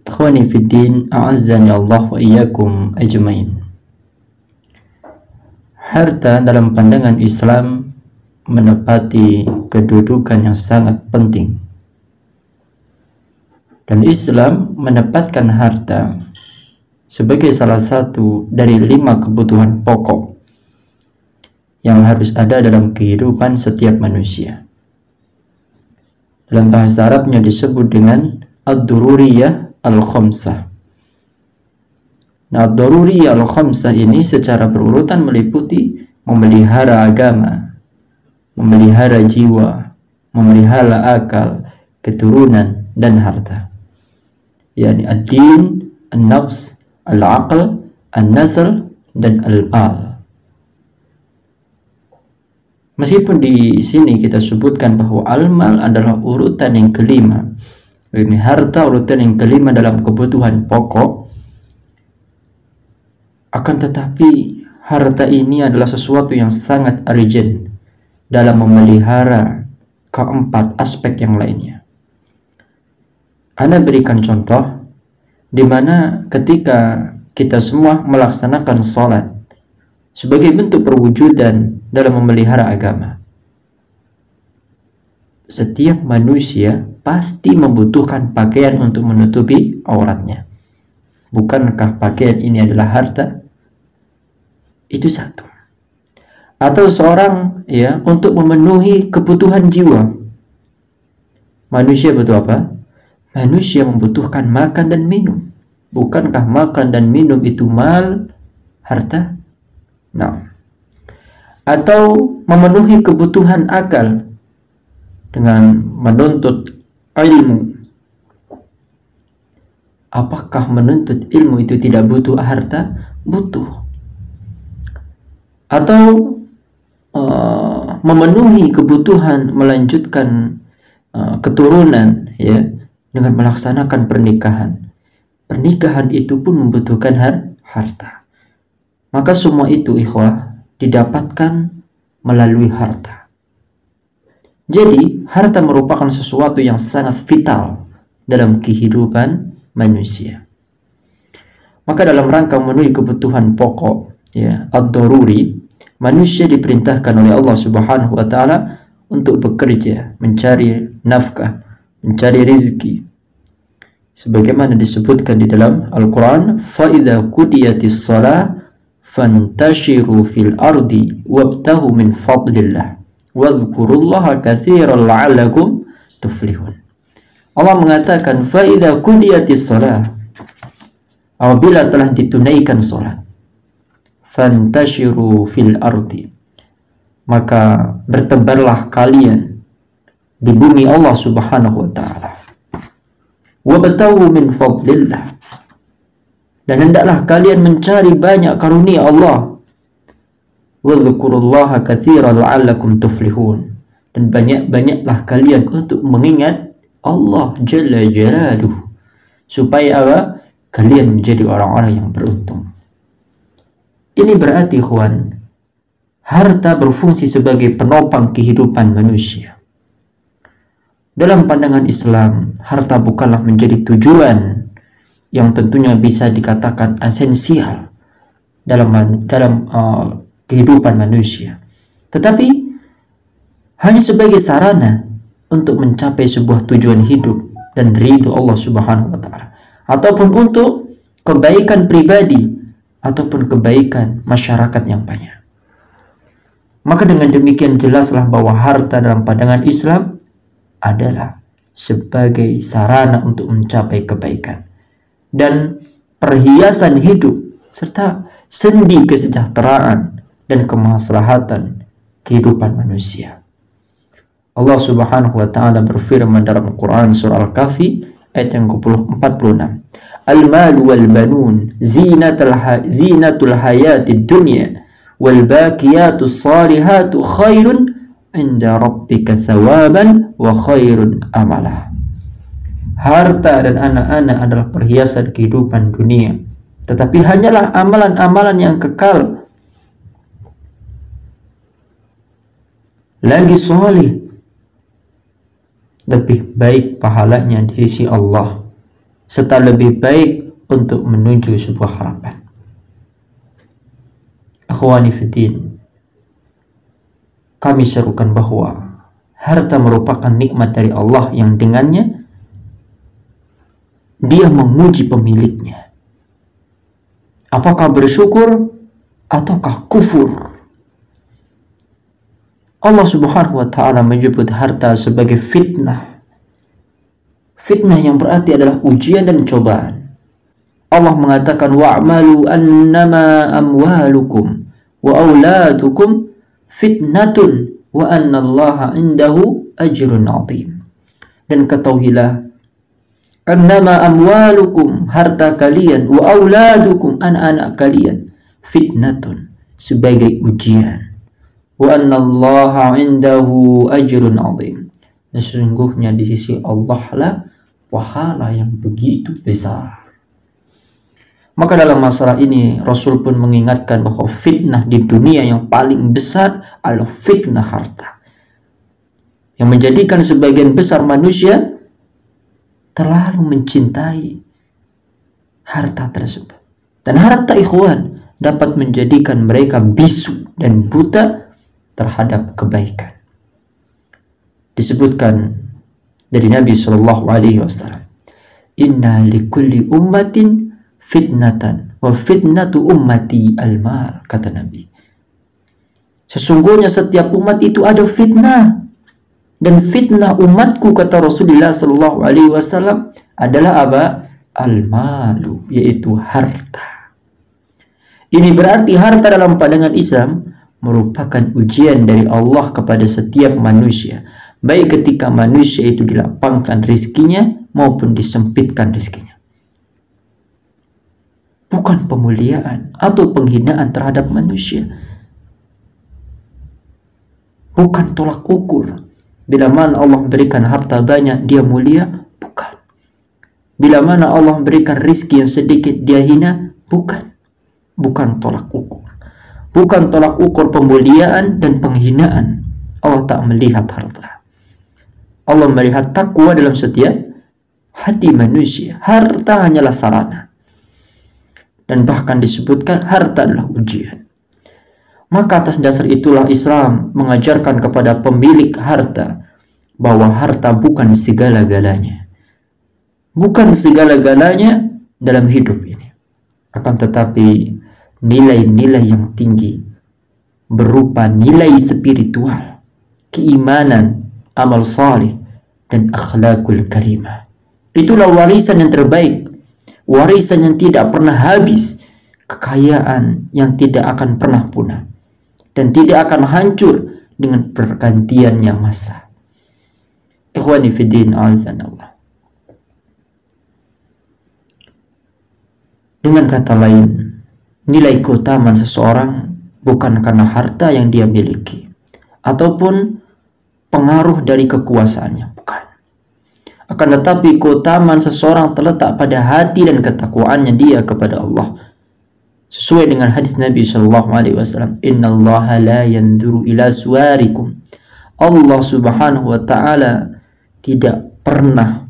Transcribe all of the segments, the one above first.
Ikhwani fid din, a'azzani Allah wa iyyakum ajmain. Harta dalam pandangan Islam menepati kedudukan yang sangat penting. Dan Islam menempatkan harta sebagai salah satu dari 5 kebutuhan pokok yang harus ada dalam kehidupan setiap manusia. Dalam bahasa Arabnya disebut dengan ad-dururiyah al-khamsah. Nah, ad-dururiyah al-khamsah ini secara berurutan meliputi memelihara agama, memelihara jiwa, memelihara akal, keturunan, dan harta. Yani ad-din, an-nafs, al-aql, an-nasl, dan al-mal. Meskipun di sini kita sebutkan bahwa al-mal adalah urutan yang kelima, ini harta urutan yang kelima dalam kebutuhan pokok, akan tetapi harta ini adalah sesuatu yang sangat urgent dalam memelihara keempat aspek yang lainnya. Anda berikan contoh di mana ketika kita semua melaksanakan sholat sebagai bentuk perwujudan dalam memelihara agama. Setiap manusia pasti membutuhkan pakaian untuk menutupi auratnya. Bukankah pakaian ini adalah harta? Itu satu. Atau seorang untuk memenuhi kebutuhan jiwa. Manusia butuh apa? Manusia membutuhkan makan dan minum. Bukankah makan dan minum itu mal, harta? Nah, atau memenuhi kebutuhan akal dengan menuntut ilmu. Apakah menuntut ilmu itu tidak butuh harta? Butuh. Atau memenuhi kebutuhan melanjutkan keturunan dengan melaksanakan pernikahan. Pernikahan itu pun membutuhkan harta. Maka semua itu ikhwah didapatkan melalui harta. Jadi harta merupakan sesuatu yang sangat vital dalam kehidupan manusia. Maka dalam rangka memenuhi kebutuhan pokok ad-daruri, manusia diperintahkan oleh Allah Subhanahu wa taala untuk bekerja, mencari nafkah, mencari rezeki. Sebagaimana disebutkan di dalam Al-Qur'an, fa idza qudiyatis shalah fantashiru fil ardi wabtahu min fadlillah wadhkurullaha katsiran la'allakum tuflihun. Allah mengatakan fa idza qudiyatis shalah, apabila telah ditunaikan salat, fantashiru fil ardi, maka bertebarlah kalian di bumi Allah Subhanahu wa taala. Wabtahu min fadlillah, dan hendaklah kalian mencari banyak karunia Allah. Wadhkurullaha katsiran la'allakum tuflihun, dan banyak-banyaklah kalian untuk mengingat Allah Jalla Jalaluhu, supaya kalian menjadi orang-orang yang beruntung. Ini berarti ikhwan, harta berfungsi sebagai penopang kehidupan manusia. Dalam pandangan Islam, harta bukanlah menjadi tujuan yang tentunya bisa dikatakan esensial dalam kehidupan manusia, tetapi hanya sebagai sarana untuk mencapai sebuah tujuan hidup dan ridho Allah Subhanahu wa taala, ataupun untuk kebaikan pribadi ataupun kebaikan masyarakat yang banyak. Maka dengan demikian jelaslah bahwa harta dalam pandangan Islam adalah sebagai sarana untuk mencapai kebaikan dan perhiasan hidup serta sendi kesejahteraan dan kemaslahatan kehidupan manusia. Allah Subhanahu wa taala berfirman dalam Quran surah Al-Kahfi ayat yang ke-46, al-mal wal banun zinatul hayatid dunya wal baqiyatus salihatu khairun inda rabbika thawaban wa khairun amala. Harta dan anak-anak adalah perhiasan kehidupan dunia, tetapi hanyalah amalan-amalan yang kekal lagi soleh lebih baik pahalanya di sisi Allah serta lebih baik untuk menuju sebuah harapan. Akhwani fiddin, kami serukan bahwa harta merupakan nikmat dari Allah yang dengannya Dia menguji pemiliknya. Apakah bersyukur ataukah kufur? Allah Subhanahu wa ta'ala menyebut harta sebagai fitnah. Fitnah yang berarti adalah ujian dan cobaan. Allah mengatakan wa'malu annama amwalukum wa auladukum fitnatun wa annallaha indahu ajrun 'azim. Dan ketahuilah annama amwalukum, harta kalian, wa auladukum, anak-anak kalian, fitnatun, sebagai ujian. Wa annallaha indahu ajrun 'azim. Dan sesungguhnya di sisi Allah lah pahala yang begitu besar. Maka dalam masalah ini Rasul pun mengingatkan bahwa fitnah di dunia yang paling besar adalah fitnah harta, yang menjadikan sebagian besar manusia terlalu mencintai harta tersebut. Dan harta, ikhwan, dapat menjadikan mereka bisu dan buta terhadap kebaikan. Disebutkan dari Nabi SAW, inna likulli ummatin fitnatan wa fitnatu ummati al-mal, kata Nabi. Sesungguhnya setiap umat itu ada fitnah, dan fitnah umatku, kata Rasulullah SAW, adalah apa? Al-malu, yaitu harta. Ini berarti harta dalam pandangan Islam merupakan ujian dari Allah kepada setiap manusia, baik ketika manusia itu dilapangkan rizkinya maupun disempitkan rizkinya. Bukan pemuliaan atau penghinaan terhadap manusia, bukan tolak ukur. Bila mana Allah berikan harta banyak, dia mulia? Bukan. Bila mana Allah berikan rizki yang sedikit, dia hina? Bukan. Bukan tolak ukur. Bukan tolak ukur pemuliaan dan penghinaan. Allah tak melihat harta. Allah melihat takwa dalam setiap hati manusia. Harta hanyalah sarana. Dan bahkan disebutkan harta adalah ujian. Maka atas dasar itulah Islam mengajarkan kepada pemilik harta bahwa harta bukan segala-galanya. Bukan segala-galanya dalam hidup ini. Akan tetapi nilai-nilai yang tinggi berupa nilai spiritual, keimanan, amal saleh, dan akhlakul karimah. Itulah warisan yang terbaik. Warisan yang tidak pernah habis. Kekayaan yang tidak akan pernah punah. Dan tidak akan hancur dengan pergantiannya masa. Ikhwani fiddin azanallah. Dengan kata lain, nilai keutamaan seseorang bukan karena harta yang dia miliki ataupun pengaruh dari kekuasaannya, bukan. Akan tetapi keutamaan seseorang terletak pada hati dan ketakwaannya dia kepada Allah. Sesuai dengan hadis Nabi SAW, innallaha la yanzuru ila suwarikum. Allah Subhanahu wa ta'ala tidak pernah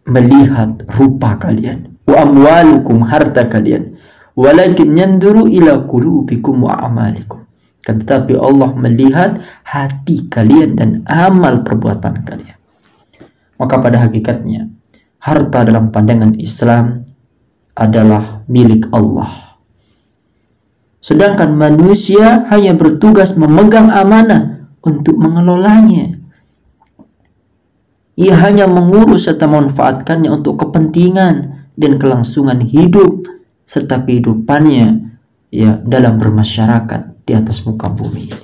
melihat rupa kalian, wa amwalukum, harta kalian, walakin yanzuru ila qulubikum wa a'malikum. Tetapi Allah melihat hati kalian dan amal perbuatan kalian. Maka pada hakikatnya harta dalam pandangan Islam adalah milik Allah. Sedangkan manusia hanya bertugas memegang amanah untuk mengelolanya. Ia hanya mengurus serta memanfaatkannya untuk kepentingan dan kelangsungan hidup serta kehidupannya dalam bermasyarakat di atas muka bumi.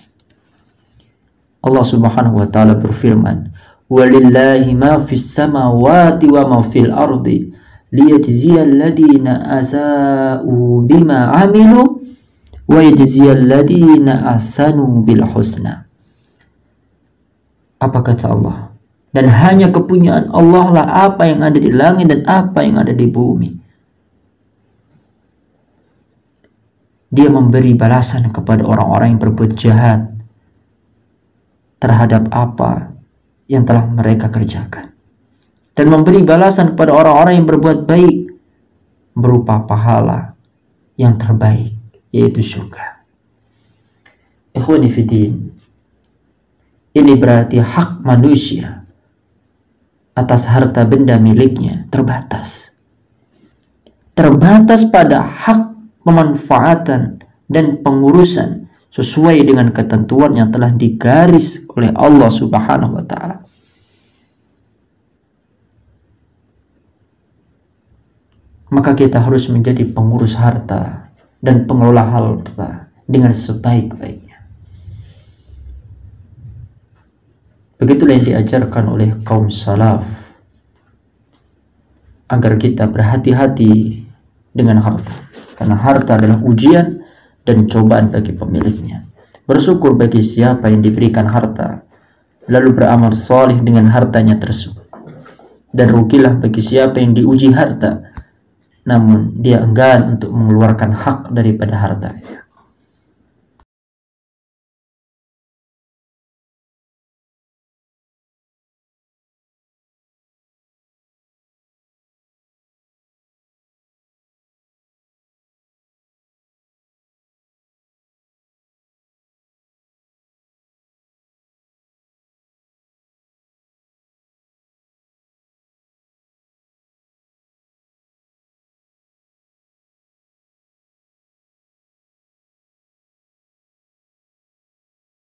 Allah Subhanahu wa ta'ala berfirman, walillahi ma fis samawati wa ma fil ardi liyajziyal ladina asa'u bima amilu wa yajziyal ladina ahsanu bil husna. Apa kata Allah? Dan hanya kepunyaan Allah lah apa yang ada di langit dan apa yang ada di bumi. Dia memberi balasan kepada orang-orang yang berbuat jahat terhadap apa yang telah mereka kerjakan. dan memberi balasan kepada orang-orang yang berbuat baik berupa pahala yang terbaik, yaitu surga. Ikhwani fiddin, ini berarti hak manusia atas harta benda miliknya terbatas. Terbatas pada hak pemanfaatan dan pengurusan sesuai dengan ketentuan yang telah digaris oleh Allah Subhanahu wa Ta'ala. Maka kita harus menjadi pengurus harta dan pengelola harta dengan sebaik-baiknya. Begitulah yang diajarkan oleh kaum salaf, agar kita berhati-hati dengan harta, karena harta adalah ujian dan cobaan bagi pemiliknya. Bersyukur bagi siapa yang diberikan harta lalu beramal soleh dengan hartanya tersebut, dan rugilah bagi siapa yang diuji harta namun dia enggan untuk mengeluarkan hak daripada hartanya.